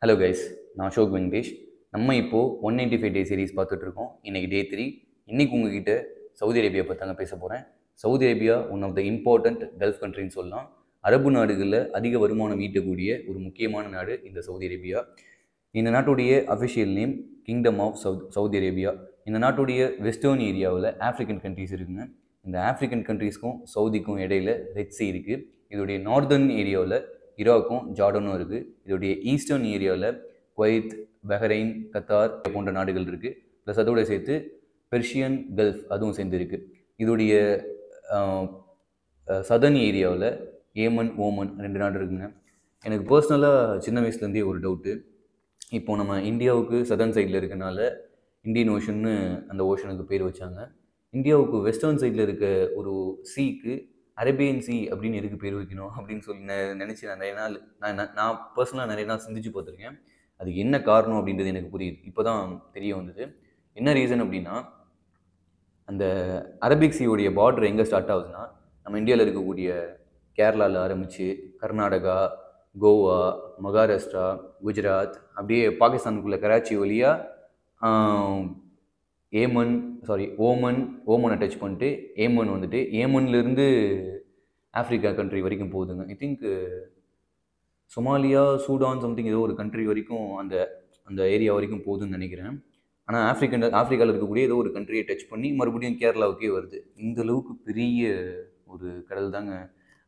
Hello guys, நான் அசோக் வெங்கடேஷ். நம்ம இப்போது 195 டே சீரிஸ் பார்த்துட்ருக்கோம். இன்றைக்கி டே 3. இன்றைக்கி உங்ககிட்ட சவுதி அரேபியா பற்றி தாங்க பேச போகிறேன். Saudi Arabia one of the important gulf கண்ட்ரின்னு சொல்லலாம். அரபு நாடுகளில் அதிக வருமானம் ஈட்டக்கூடிய ஒரு முக்கியமான நாடு இந்த சவுதி அரேபியா. இந்த நாட்டுடைய official name kingdom of Saudi Arabia. இந்த நாட்டுடைய வெஸ்டர்ன் ஏரியாவில் ஆஃப்ரிக்கன் கண்ட்ரிஸ் இருக்குங்க. இந்த ஆஃப்ரிக்கன் கண்ட்ரீஸ்க்கும் சவுதிக்கும் இடையில ரெட் சீ இருக்குது. இதோடைய நார்தர்ன் ஏரியாவில் ஈராக்கும் ஜார்டனும் இருக்குது. இதோடைய ஈஸ்டர்ன் ஏரியாவில் குவைத், பஹ்ரைன், கத்தார் போன்ற நாடுகள் இருக்குது. ப்ளஸ் அதோடு சேர்த்து பெர்ஷியன் கல்ஃப் அதுவும் சேர்ந்து இருக்குது. இதோடைய சதர்ன் ஏரியாவில் ஏமன், ஓமன் 2 நாடு இருக்குங்க. எனக்கு பர்சனலாக சின்ன வயசுலேருந்தே ஒரு டவுட்டு. இப்போது நம்ம இந்தியாவுக்கு சதர்ன் சைடில் இருக்கனால இந்தியன் ஓஷன்னு அந்த ஓஷனுக்கு பேர் வச்சாங்க. இந்தியாவுக்கு வெஸ்டர்ன் சைடில் இருக்க ஒரு சீக்கு அரேபியன் சி அப்படின்னு எதுக்கு பேர் வைக்கணும் அப்படின்னு சொல்லி நினச்சி நான் நிறைய நாள் நான் பர்சனலாக நிறைய நாள் சிந்திச்சு பார்த்துருக்கேன். அதுக்கு என்ன காரணம் அப்படின்றது எனக்கு புரியுது. இப்போ தான் தெரிய வந்தது. என்ன ரீசன் அப்படின்னா, அந்த அரபிக் சீயோடைய பார்டர் எங்கே ஸ்டார்ட் ஆகுதுன்னா, நம்ம இந்தியாவில் இருக்கக்கூடிய கேரளாவில் ஆரம்பித்து கர்நாடகா, கோவா, மகாராஷ்டிரா, குஜராத், அப்படியே பாகிஸ்தானுக்குள்ளே கராச்சி வழியாக ஓமனை டச் பண்ணிட்டு ஏமன் வந்துட்டு ஏமன்லேருந்து ஆஃப்ரிக்கா கண்ட்ரி வரைக்கும் போகுதுங்க. I think Somalia, Sudan something ஏதோ ஒரு கண்ட்ரி வரைக்கும் அந்த ஏரியா வரைக்கும் போகுதுன்னு நினைக்கிறேன். ஆனால் ஆஃப்ரிக்காவில் இருக்கக்கூடிய ஏதோ ஒரு கண்ட்ரியை டச் பண்ணி மறுபடியும் கேரளாவுக்கே வருது. இந்த அளவுக்கு பெரிய ஒரு கடல் தாங்க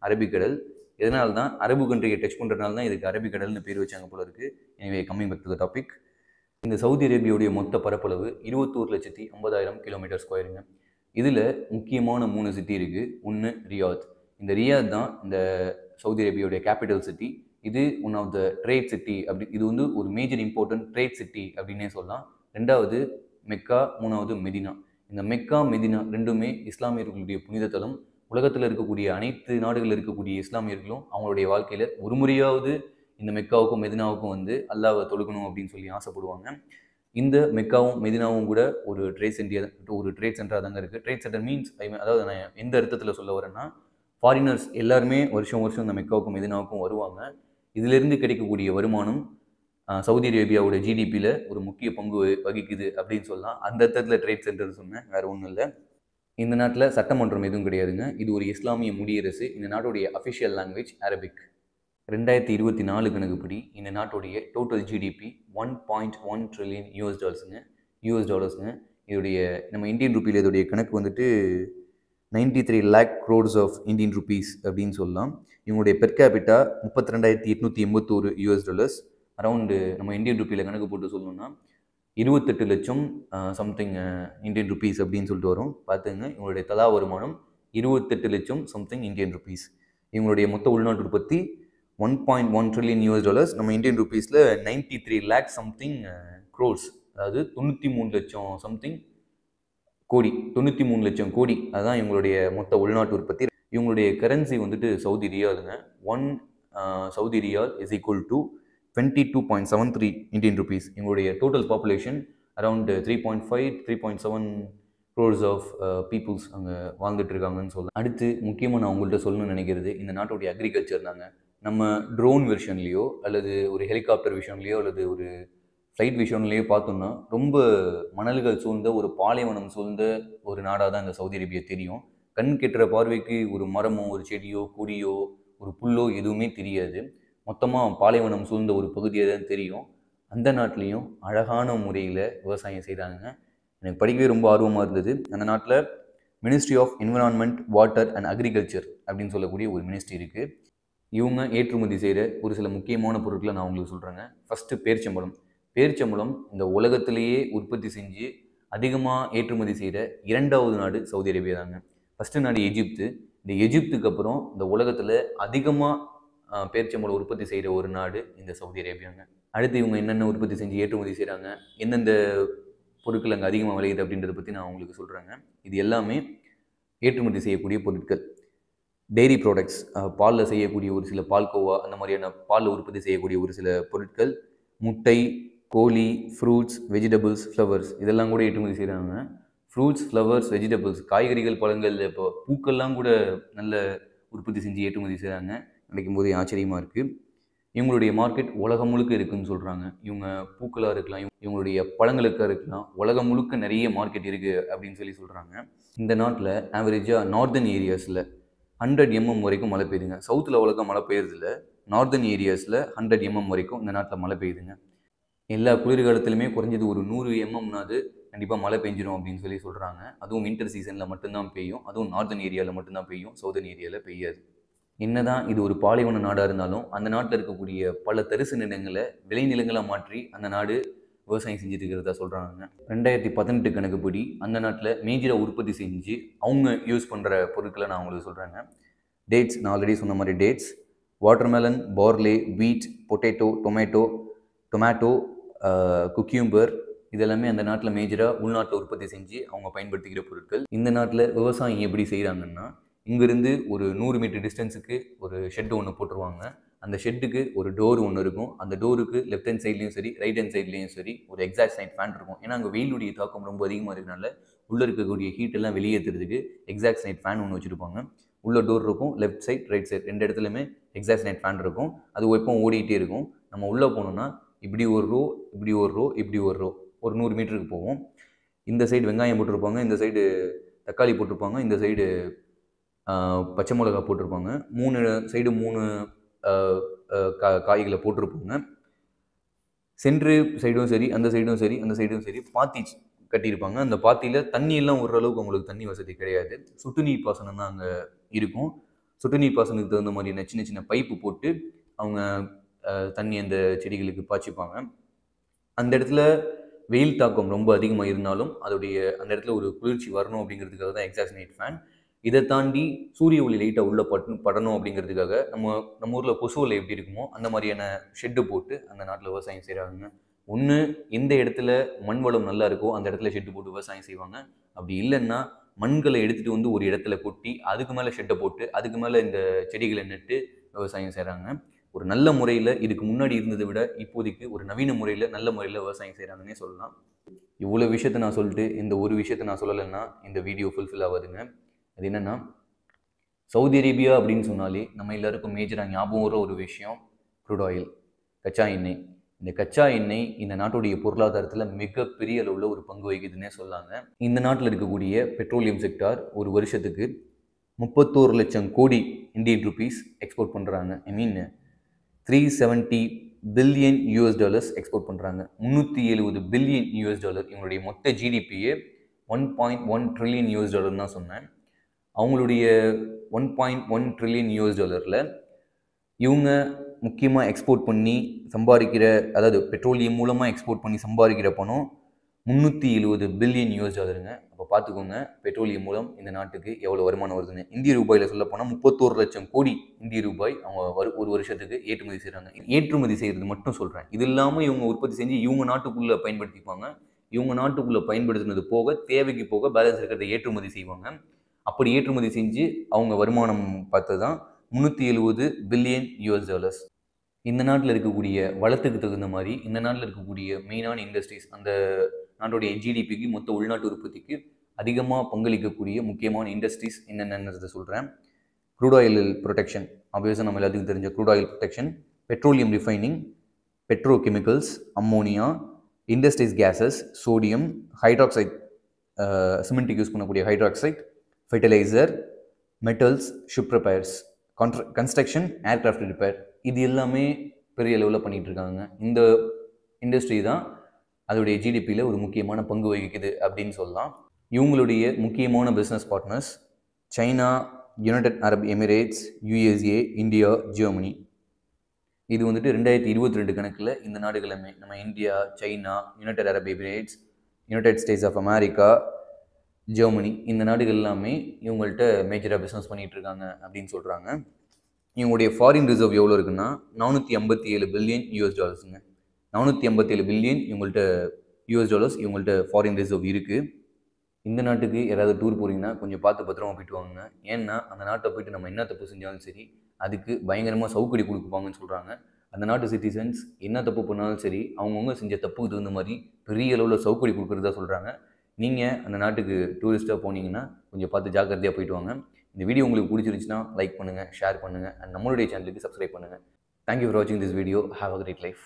அரபிக்கடல். இதனால தான் அரபு கண்ட்ரியை டச் பண்ணுறதுனால தான் இதுக்கு அரபிக்கடல்னு பேர் வச்சாங்க போல இருக்குது. எனவே coming back to the topic. இந்த சவுதி அரேபியாவுடைய மொத்த பரப்பளவு 21,50,000 கிலோமீட்டர் ஸ்கொயருங்க. இதில் முக்கியமான 3 சிட்டி இருக்குது. ஒன்று ரியாத். இந்த ரியாத் தான் இந்த சவுதி அரேபியாவுடைய கேபிட்டல் சிட்டி. இது one of the trade city. இது வந்து ஒரு மேஜர் இம்பார்ட்டன்ட் ட்ரேட் சிட்டி அப்படின்னே சொல்லலாம். 2வது மெக்கா, 3வது மெதினா. இந்த மெக்கா, மெதினா ரெண்டுமே இஸ்லாமியர்களுடைய புனித தலம். உலகத்தில் இருக்கக்கூடிய அனைத்து நாடுகளில் இருக்கக்கூடிய இஸ்லாமியர்களும் அவங்களுடைய வாழ்க்கையில் ஒரு முறையாவது இந்த மெக்காவுக்கும் மெதினாவுக்கும் வந்து அல்லாவை தொழுகணும் அப்படின்னு சொல்லி ஆசைப்படுவாங்க. இந்த மெக்காவும் மெதினாவும் கூட ஒரு ட்ரேட் சென்டராக தாங்க இருக்குது. ட்ரேட் சென்டர் மீன்ஸ் அதாவது நான் எந்த அர்த்தத்தில் சொல்ல வரேன்னா, ஃபாரினர்ஸ் எல்லாருமே வருஷம் இந்த மெக்காவுக்கும் மெதினாவுக்கும் வருவாங்க. இதிலிருந்து கிடைக்கக்கூடிய வருமானம் சவுதி அரேபியாவோட ஜிடிபியில் ஒரு முக்கிய பங்கு வகிக்குது அப்படின்னு சொல்லலாம். அந்த அர்த்தத்தில் ட்ரேட் சென்டர் சொன்னேன், வேறு ஒன்றும் இல்லை. இந்த நாட்டில் சட்டமன்றம் எதுவும் கிடையாதுங்க. இது ஒரு இஸ்லாமிய முடியரசு. இந்த நாட்டுடைய அஃபிஷியல் லாங்குவேஜ் அரபிக். 2024 கணக்குப்படி இந்த நாட்டுடைய டோட்டல் ஜிடிபி $1.1 ட்ரில்லியன் யூஎஸ் டாலர்ஸுங்க. இதோடைய நம்ம இந்தியன் ருப்பியில் இதோடைய கணக்கு வந்துட்டு 93 lakh crores of Indian rupees அப்படின்னு சொல்லலாம். இவங்களுடைய பெர் கேபிட்டா $32,881 அரௌண்டு நம்ம இந்தியன் ருப்பியில் கணக்கு போட்டு சொல்லணும்னா 28 லட்சம் சம்திங் இந்தியன் ருப்பீஸ் அப்படின்னு சொல்லிட்டு வரும். பார்த்துங்க, இவங்களுடைய தலா வருமானம் 28 லட்சம் சம்திங் இந்தியன் ருப்பீஸ். இவங்களுடைய மொத்த உள்நாட்டு உற்பத்தி $1.1 ட்ரில்லியன் நம்ம இந்தியன் ருப்பீஸில் 93 lakh சம்திங் க்ரோர்ஸ், அதாவது 93 லட்சம் சம்திங் கோடி, 93 லட்சம் கோடி. அதுதான் இவங்களுடைய மொத்த உள்நாட்டு உற்பத்தி. இவங்களுடைய கரன்சி வந்துட்டு சவுதி ரியாலுங்க. 1 Saudi riyal is equal to 22.73 Indian rupees. இவங்களுடைய total population around 3.7 crores of peoples அங்கே வாழ்ந்துட்டு இருக்காங்கன்னு சொல்லலாம். அடுத்து முக்கியமாக நான் உங்கள்கிட்ட சொல்லணும்னு நினைக்கிறது இந்த நாட்டுடைய அக்ரிகல்ச்சர் தாங்க. நம்ம ட்ரோன் வெர்ஷன்லேயோ அல்லது ஒரு ஹெலிகாப்டர் விஷன்லேயோ அல்லது ஒரு ஃப்ளைட் விஷன்லேயோ பார்த்தோம்னா ரொம்ப மணல்கள் சூழ்ந்த ஒரு பாலைவனம் சூழ்ந்த ஒரு நாடாக தான் இந்த சவுதி அரேபியா தெரியும். கண் கெட்டுற பார்வைக்கு ஒரு மரமோ, ஒரு செடியோ, கொடியோ, ஒரு புல்லோ எதுவுமே தெரியாது. மொத்தமாக பாலைவனம் சூழ்ந்த ஒரு பகுதியாக தான் தெரியும். அந்த நாட்டிலையும் அழகான முறையில் விவசாயம் செய்கிறாங்க. எனக்கு படிக்கவே ரொம்ப ஆர்வமாக இருந்தது. அந்த நாட்டில் ministry of environment, water and agriculture அப்படின்னு சொல்லக்கூடிய ஒரு மினிஸ்ட்ரி இருக்குது. இவங்க ஏற்றுமதி செய்கிற ஒரு சில முக்கியமான பொருட்களை நான் உங்களுக்கு சொல்கிறேங்க. ஃபஸ்ட்டு பேரிச்சம்பழம் இந்த உலகத்திலேயே உற்பத்தி செஞ்சு அதிகமாக ஏற்றுமதி செய்கிற 2வது நாடு சவுதி அரேபியா தாங்க. ஃபஸ்ட்டு நாடு எஜிப்து. இந்த எஜிப்துக்கு அப்புறம் இந்த உலகத்தில் அதிகமாக பேரிச்சம்பழம் உற்பத்தி செய்கிற ஒரு நாடு இந்த சவுதி அரேபியாங்க. அடுத்து இவங்க என்னென்ன உற்பத்தி செஞ்சு ஏற்றுமதி செய்கிறாங்க, எந்தெந்த பொருட்கள் அங்கே அதிகமாக விளையுது அப்படின்றத பற்றி நான் உங்களுக்கு சொல்கிறேங்க. இது எல்லாமே ஏற்றுமதி செய்யக்கூடிய பொருட்கள். டெய்ரி ப்ராடக்ட்ஸ், பாலில் செய்யக்கூடிய ஒரு சில பால்கோவா, அந்த மாதிரியான பாலில் உற்பத்தி செய்யக்கூடிய ஒரு சில பொருட்கள், முட்டை, கோழி, ஃப்ரூட்ஸ், வெஜிடபிள்ஸ், ஃப்ளவர்ஸ் இதெல்லாம் கூட ஏற்றுமதி செய்கிறாங்க. ஃப்ரூட்ஸ், ஃப்ளவர்ஸ், வெஜிடபிள்ஸ், காய்கறிகள், பழங்கள், இப்போ பூக்கள்லாம் கூட நல்ல உற்பத்தி செஞ்சு ஏற்றுமதி செய்கிறாங்க. நினைக்கும் போது ஆச்சரியமாக இருக்குது. இவங்களுடைய மார்க்கெட் உலகம் முழுக்க இருக்குதுன்னு சொல்கிறாங்க. இவங்க பூக்களாக இருக்கலாம், இவங்களுடைய பழங்களுக்காக இருக்கலாம், உலகம் முழுக்க நிறைய மார்க்கெட் இருக்குது அப்படின்னு சொல்கிறாங்க. இந்த நாட்டில் ஆவரேஜாக நார்தர்ன் ஏரியாஸில் 100 mm வரைக்கும் மழை பெய்யுதுங்க. சவுத்தில் அவ்வளோக்கா மழை பெய்யறதில்ல. நார்தர்ன் ஏரியாஸில் 100 mm வரைக்கும் இந்த நாட்டில் மழை பெய்யுதுங்க. எல்லா குளிர்காலத்துலையுமே குறைஞ்சது ஒரு 100 mmனாவது கண்டிப்பாக மழை பெஞ்சிடும் அப்படின்னு சொல்கிறாங்க. அதுவும் வின்டர் சீசனில் மட்டும்தான் பெய்யும். அதுவும் நார்தர்ன் ஏரியாவில் மட்டும்தான் பெய்யும், சவுதர்ன் ஏரியாவில் பெய்யாது. என்னதான் இது ஒரு பாலைவன நாடாக இருந்தாலும் அந்த நாட்டில் இருக்கக்கூடிய பல தரிசு நிலங்களை விளைநிலங்களாக மாற்றி அந்த நாடு விவசாயம் செஞ்சுட்டு இருக்கிறதா சொல்கிறாங்க. 2018 கணக்குப்படி அந்த நாட்டில் மேஜராக உற்பத்தி செஞ்சு அவங்க யூஸ் பண்ணுற பொருட்களை நான் உங்களுக்கு சொல்கிறேங்க. டேட்ஸ், நான் ஆல்ரெடி சொன்ன மாதிரி டேட்ஸ், வாட்டர்மெலன், பார்லே, வீட், பொட்டேட்டோ, டொமேட்டோ, குக்கியூம்பர், இதெல்லாமே அந்த நாட்டில் மேஜராக உள்நாட்டில் உற்பத்தி செஞ்சு அவங்க பயன்படுத்திக்கிற பொருட்கள். இந்த நாட்டில் விவசாயம் எப்படி செய்கிறாங்கன்னா, இங்கேருந்து ஒரு 100 மீட்டர் டிஸ்டன்ஸுக்கு ஒரு ஷெட்டு ஒன்று போட்டுருவாங்க. அந்த ஷெட்டுக்கு ஒரு டோர் ஒன்று இருக்கும். அந்த டோருக்கு லெஃப்ட் ஹேண்ட் சைட்லேயும் சரி, ரைட் ஹேண்ட் சைட்லேயும் சரி ஒரு எக்ஸாஸ்ட் நைட் ஃபேன் இருக்கும். ஏன்னா அங்கே வெயிலுடைய தாக்கம் ரொம்ப அதிகமாக இருக்கிறனால உள்ளே இருக்கக்கூடிய ஹீட் எல்லாம் வெளியேற்றுறதுக்கு எக்ஸாஸ்ட் நைட் ஃபேன் ஒன்று வச்சுருப்பாங்க. உள்ள டோர் இருக்கும், லெஃப்ட் சைட் ரைட் சைட் 2 இடத்துலையுமே எக்ஸாஸ்ட் நைட் ஃபேன் இருக்கும். அது எப்போ ஓடிக்கிட்டே இருக்கும். நம்ம உள்ளே போனோம்னா இப்படி ஒரு ரோ, இப்படி ஒரு ரோ, இப்படி ஒரு ரோ, ஒரு 100 மீட்டருக்கு போவோம். இந்த சைடு வெங்காயம் போட்டிருப்பாங்க, இந்த சைடு தக்காளி போட்டிருப்பாங்க, இந்த சைடு பச்சை மிளகா போட்டிருப்பாங்க. 3 சைடு 3 காய்களை போட்டிருப்பாங்க. சென்ட்ரு சைடும் சரி, அந்த சைடும் சரி, அந்த சைடும் சரி பாத்தி கட்டியிருப்பாங்க. அந்த பாத்தியில் தண்ணியெல்லாம் ஓரளவுக்கு அவங்களுக்கு தண்ணி வசதி கிடையாது. சொட்டு நீர் பாசனம் தான் அங்கே இருக்கும். சொட்டு நீர் பாசனத்துக்கு தகுந்த மாதிரியான சின்ன சின்ன பைப்பு போட்டு அவங்க தண்ணி அந்த செடிகளுக்கு பாய்ச்சிப்பாங்க. அந்த இடத்துல வெயில் தாக்கம் ரொம்ப அதிகமாக இருந்தாலும் அதோடைய அந்த இடத்துல ஒரு குளிர்ச்சி வரணும் அப்படிங்கிறதுக்காக தான் எக்ஸாஸ்ட் நைட் ஃபேன். இதை தாண்டி சூரிய ஒளி லைட்டாக உள்ளே படணும் அப்படிங்கிறதுக்காக நம்ம ஊரில் கொசுவில் எப்படி இருக்குமோ அந்த மாதிரியான ஷெட்டு போட்டு அந்த நாட்டில் விவசாயம் செய்கிறாங்க. ஒன்று எந்த இடத்துல மண் வளம் நல்லா இருக்கோ அந்த இடத்துல ஷெட்டு போட்டு விவசாயம் செய்வாங்க. அப்படி இல்லைன்னா மண்களை எடுத்துகிட்டு வந்து ஒரு இடத்துல கொட்டி அதுக்கு மேலே ஷெட்டை போட்டு அதுக்கு மேலே இந்த செடிகளை நட்டு விவசாயம் செய்கிறாங்க. ஒரு நல்ல முறையில் இதுக்கு முன்னாடி இருந்ததை விட இப்போதைக்கு ஒரு நவீன முறையில் நல்ல முறையில் விவசாயம் செய்கிறாங்கன்னே சொல்லலாம். இவ்வளோ விஷயத்தை நான் சொல்லிட்டு இந்த ஒரு விஷயத்தை நான் சொல்லலைன்னா இந்த வீடியோ ஃபுல்ஃபில் ஆகாதுங்க. அது என்னென்னா, சவுதி அரேபியா அப்படின்னு சொன்னாலே நம்ம எல்லாருக்கும் மேஜராக ஞாபகம் வர ஒரு விஷயம் க்ரூட் ஆயில், கச்சா எண்ணெய். இந்த கச்சா எண்ணெய் இந்த நாட்டுடைய பொருளாதாரத்தில் மிகப்பெரிய அளவில் ஒரு பங்கு வகிக்குதுன்னே சொல்லாங்க. இந்த நாட்டில் இருக்கக்கூடிய பெட்ரோலியம் செக்டார் ஒரு வருஷத்துக்கு 31 லட்சம் கோடி இந்தியன் ருபீஸ் எக்ஸ்போர்ட் பண்ணுறாங்க. ஐ மீன் $370 பில்லியன் எக்ஸ்போர்ட் பண்ணுறாங்க. $370 பில்லியன் இவங்களுடைய மொத்த ஜிடிபியே $1.1 ட்ரில்லியன் தான் சொன்னேன். அவங்களுடைய $1.1 ட்ரில்லியன் இவங்க முக்கியமாக எக்ஸ்போர்ட் பண்ணி சம்பாதிக்கிற, அதாவது பெட்ரோலியம் மூலமாக எக்ஸ்போர்ட் பண்ணி சம்பாதிக்கிற பணம் $370 பில்லியன் அப்போ பார்த்துக்கோங்க பெட்ரோலியம் மூலம் இந்த நாட்டுக்கு எவ்வளோ வருமானம் வருதுன்னு. இந்திய ரூபாயில் சொல்ல போனால் 31 லட்சம் கோடி இந்திய ரூபாய் அவங்க ஒரு வருஷத்துக்கு ஏற்றுமதி செய்கிறாங்க. ஏற்றுமதி செய்கிறது மட்டும் சொல்கிறேன். இது இல்லாமல் இவங்க உற்பத்தி செஞ்சு இவங்க நாட்டுக்குள்ளே பயன்படுத்திப்பாங்க. இவங்க நாட்டுக்குள்ளே பயன்படுத்தினது போக தேவைக்கு போக பேலன்ஸ் இருக்கிறத ஏற்றுமதி செய்வாங்க. அப்படி ஏற்றுமதி செஞ்சு அவங்க வருமானம் பார்த்தது தான் $370 பில்லியன். இந்த நாட்டில் இருக்கக்கூடிய வளத்துக்கு தகுந்த மாதிரி இந்த நாட்டில் இருக்கக்கூடிய மெயினான இண்டஸ்ட்ரீஸ், அந்த நாட்டுடைய ஜிடிபிக்கு மொத்த உள்நாட்டு உற்பத்திக்கு அதிகமாக பங்களிக்கக்கூடிய முக்கியமான இண்டஸ்ட்ரீஸ் என்னென்னதை சொல்கிறேன். க்ரூட் ஆயில் ப்ரொடெக்ஷன், ஆப்வியஸாக நம்ம எல்லாத்துக்கும் தெரிஞ்ச crude oil production, petroleum refining, petrochemicals, ammonia, industries gases, sodium, hydroxide, சிமெண்ட்டுக்கு யூஸ் பண்ணக்கூடிய hydroxide, fertiliser, metals, ship repairs, construction, aircraft repair, இது எல்லாமே பெரிய லெவலில் பண்ணிகிட்டு இருக்காங்க. இந்த இண்டஸ்ட்ரி தான் அதோடைய ஜிடிபியில் ஒரு முக்கியமான பங்கு வகிக்குது அப்படின்னு சொல்லலாம். இவங்களுடைய முக்கியமான business partners China, United Arab Emirates, USA, India, Germany. இது 2022 கணக்கில் இந்த நாடுகளுமே நம்ம India, China, United Arab Emirates, United States of America, Germany, இந்த நாடுகள் எல்லாமே இவங்கள்ட்ட மேஜராக பிஸ்னஸ் பண்ணிகிட்டு இருக்காங்க அப்படின்னு சொல்கிறாங்க. இவங்களுடைய ஃபாரின் ரிசர்வ் எவ்வளோ இருக்குன்னா $457 பில்லியன். 457 பில்லியன் இவங்கள்ட்ட இவங்கள்ட்ட ஃபாரின் ரிசர்வ் இருக்குது. இந்த நாட்டுக்கு யாராவது டூர் போகிறீங்கன்னா கொஞ்சம் பார்த்து பத்திரமா போயிட்டு வாங்க. ஏன்னா அந்த நாட்டை போய்ட்டு நம்ம என்ன தப்பு செஞ்சாலும் சரி அதுக்கு பயங்கரமாக சவுக்கடி கொடுப்பாங்கன்னு சொல்கிறாங்க. அந்த நாட்டு சிட்டிசன்ஸ் என்ன தப்பு பண்ணாலும் சரி அவங்கவுங்க செஞ்ச தப்புக்கு தகுந்த மாதிரி பெரிய அளவில் சவுக்கடி கொடுக்குறதா சொல்கிறாங்க. நீங்கள் அந்த நாட்டுக்கு டூரிஸ்ட்டாக போனீங்கன்னா கொஞ்சம் பார்த்து ஜாக்கிரதையாக போயிட்டு வாங்க. இந்த வீடியோ உங்களுக்கு பிடிச்சிருந்துச்சுன்னா லைக் பண்ணுங்கள், ஷேர் பண்ணுங்கள், அண்ட் நம்மளுடைய சேனலுக்கு சப்ஸ்கிரைப் பண்ணுங்கள். தேங்க்யூ ஃபார் வாட்சிங் this video. Have a great life.